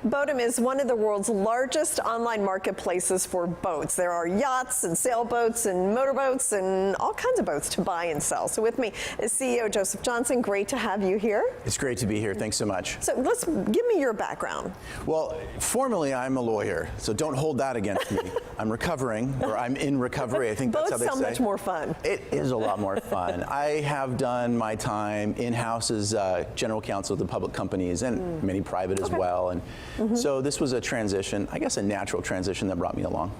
Boatim is one of the world's largest online marketplaces for boats. There are yachts and sailboats and motorboats and all kinds of boats to buy and sell. So with me is CEO Joseph Johnson. Great to have you here. It's great to be here. Thanks so much. So give me your background. Well, formally I'm a lawyer, so don't hold that against me. I'm recovering, or I'm in recovery. I think that's how they say. Boats sound much more fun. It is a lot more fun. I have done my time in-house as general counsel of the public companies and many private as well. And so this was a transition, I guess a natural transition that brought me along.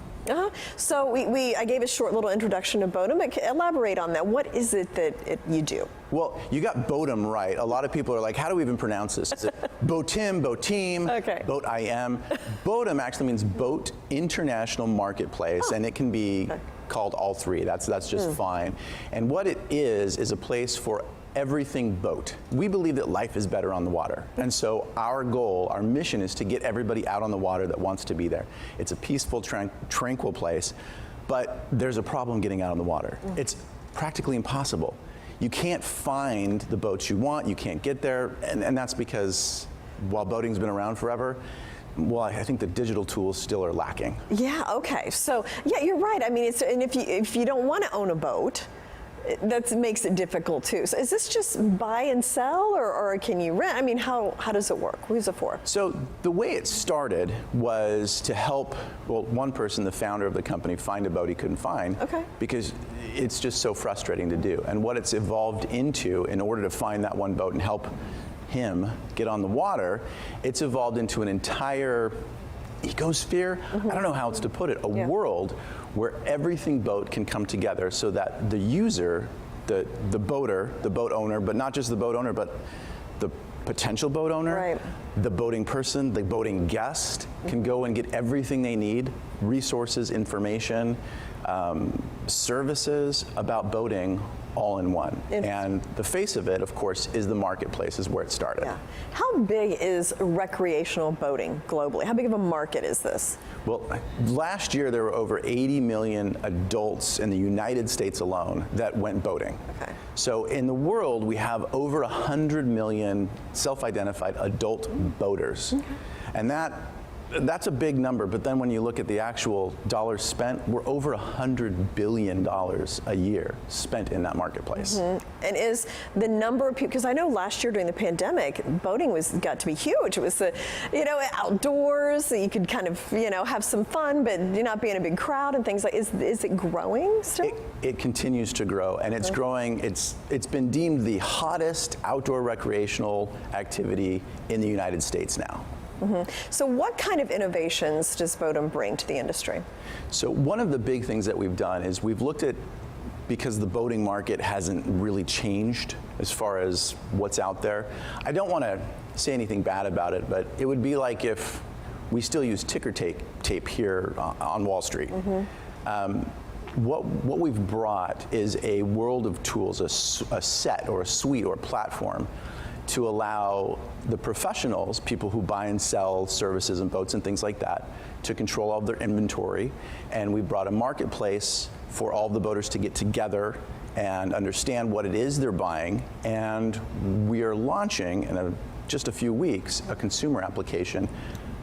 So I gave a short little introduction to Boatim. Elaborate on that. What is it that you do? Well, you got Boatim right. A lot of people are like, how do we even pronounce this? Is it Boatim, Boatim, Boatim? Boatim actually means Boat International Marketplace, and it can be called all three. That's just fine. And what it is a place for everything boat. We believe that life is better on the water. And so our goal, our mission is to get everybody out on the water that wants to be there. It's a peaceful, tranquil place, but there's a problem getting out on the water. It's practically impossible. You can't find the boats you want, you can't get there, and that's because while boating's been around forever, well, I think the digital tools still are lacking. Yeah, okay. So, yeah, you're right. I mean, and if you don't want to own a boat, that makes it difficult too. So is this just buy and sell, or can you rent? I mean, how does it work? Who's it for? So the way it started was to help, well, one person, the founder of the company, find a boat he couldn't find because it's just so frustrating to do. And what it's evolved into, in order to find that one boat and help him get on the water, it's evolved into an entire ecosphere, I don't know how else to put it, a world where everything boat can come together so that the user, the boater, the boat owner, but not just the boat owner, but the potential boat owner, the boating person, the boating guest can go and get everything they need, resources, information, services about boating all in one. And the face of it, of course, is the marketplace, is where it started. Yeah. How big is recreational boating globally? How big of a market is this? Well, last year there were over 80 million adults in the United States alone that went boating. So in the world, we have over 100 million self-identified adult boaters. And that's a big number, but then when you look at the actual dollars spent, we're over $100 billion a year spent in that marketplace. And is the number of people, because I know last year during the pandemic, boating got to be huge. It was outdoors, so you could kind of, have some fun, but you're not being a big crowd and things like, is it growing still? It continues to grow, and it's growing. It's been deemed the hottest outdoor recreational activity in the United States now. So what kind of innovations does Boatim bring to the industry? So one of the big things that we've done is we've looked at, because the boating market hasn't really changed as far as what's out there. I don't want to say anything bad about it, but it would be like if we still use ticker tape here on Wall Street. What we've brought is a world of tools, a set or a suite or a platform to allow the professionals, people who buy and sell services and boats and things like that, to control all of their inventory. And we brought a marketplace for all the boaters to get together and understand what it is they're buying. And we are launching in just a few weeks a consumer application,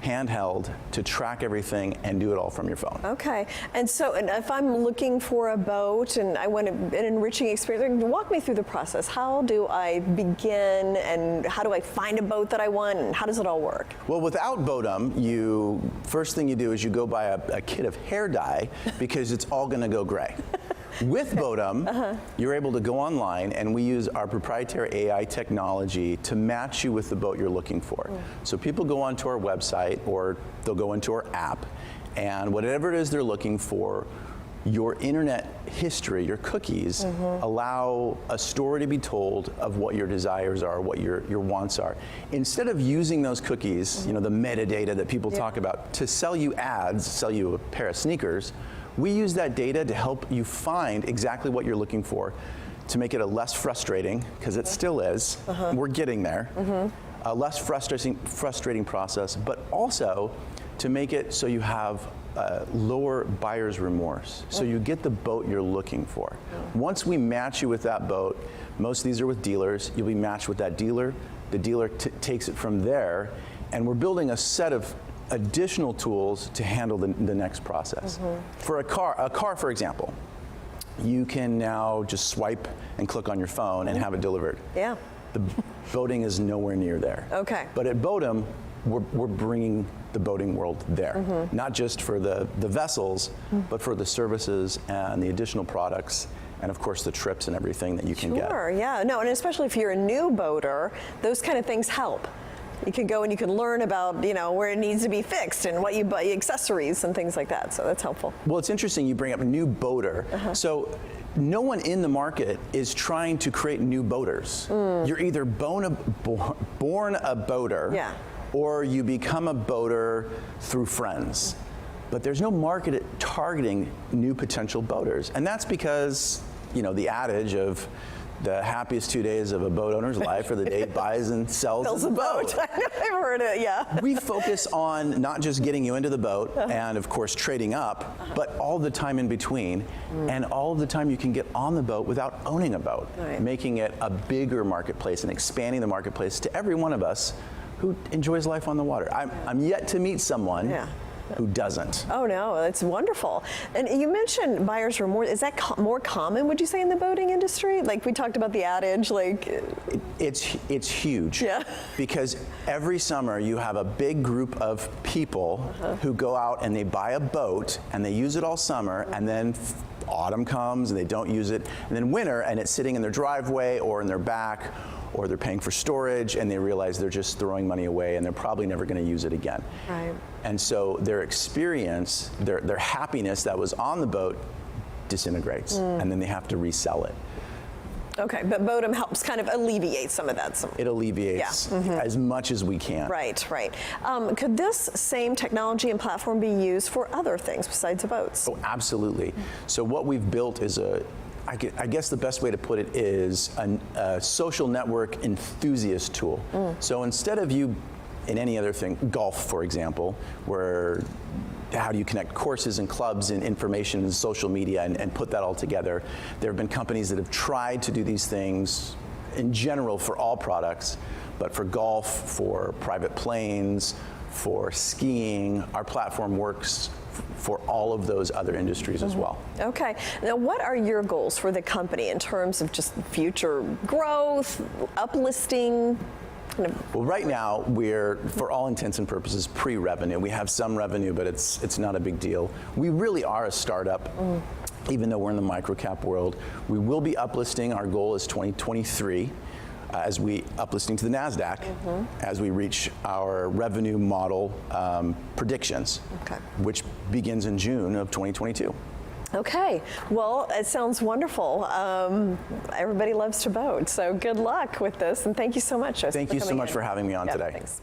handheld, to track everything and do it all from your phone. Okay, and so if I'm looking for a boat and I want an enriching experience, walk me through the process. How do I begin, and how do I find a boat that I want, and how does it all work? Well, without Boatim, first thing you do is you go buy a kit of hair dye because it's all gonna go gray. With Boatim, you're able to go online, and we use our proprietary AI technology to match you with the boat you're looking for. So people go onto our website, or they'll go into our app, and whatever it is they're looking for, your internet history, your cookies, allow a story to be told of what your desires are, what your wants are. Instead of using those cookies, the metadata that people talk about, to sell you ads, sell you a pair of sneakers, we use that data to help you find exactly what you're looking for, to make it a less frustrating, because it still is, we're getting there, a less frustrating process, but also to make it so you have lower buyer's remorse. So you get the boat you're looking for. Once we match you with that boat, most of these are with dealers, you'll be matched with that dealer. The dealer takes it from there And we're building a set of additional tools to handle the next process. For a car, for example, you can now just swipe and click on your phone and have it delivered. Yeah. The boating is nowhere near there. Okay. But at Boatim, we're bringing the boating world there, not just for the vessels, but for the services and the additional products, and of course the trips and everything that you can get. Sure, yeah. No, and especially if you're a new boater, those kind of things help. You can go and you can learn about, you know, where it needs to be fixed and what you buy, accessories and things like that. So that's helpful. Well, it's interesting you bring up new boater. So no one in the market is trying to create new boaters. You're either born a boater, Yeah. or you become a boater through friends. But there's no market targeting new potential boaters. And that's because, you know, the adage of the happiest 2 days of a boat owner's life are the day he buys and sells a boat. I've heard it, yeah. We focus on not just getting you into the boat and of course trading up, but all the time in between and all of the time you can get on the boat without owning a boat, Right. making it a bigger marketplace and expanding the marketplace to every one of us who enjoys life on the water. I'm yet to meet someone Yeah. who doesn't. Oh no, that's wonderful. And you mentioned buyer's remorse. Is that more common, would you say, in the boating industry? Like we talked about the adage, like. It's huge. Yeah. Because every summer you have a big group of people who go out and they buy a boat and they use it all summer and then autumn comes and they don't use it, and then winter and it's sitting in their driveway or in their back, or they're paying for storage and they realize they're just throwing money away and they're probably never going to use it again. Right. And so their experience, their happiness that was on the boat disintegrates and then they have to resell it. Okay, but Boatim helps kind of alleviate some of that. It alleviates as much as we can. Right, right. Could this same technology and platform be used for other things besides boats? Oh, absolutely. So what we've built is I guess the best way to put it is a social network enthusiast tool. So instead of you, in any other thing, golf, for example, where how do you connect courses and clubs and information and social media and put that all together, there have been companies that have tried to do these things in general for all products, but for golf, for private planes, for skiing, our platform works for all of those other industries as well. Okay. Now, what are your goals for the company in terms of just future growth, uplisting? Well, right now we're, for all intents and purposes, pre-revenue. We have some revenue, but it's not a big deal. We really are a startup, even though we're in the microcap world. We will be uplisting. Our goal is 2023. As we uplisting to the Nasdaq, as we reach our revenue model predictions, which begins in June of 2022. Okay, well, it sounds wonderful. Everybody loves to boat, so good luck with this, and thank you so much, Joseph. Thank you so much for having me on today. Thanks.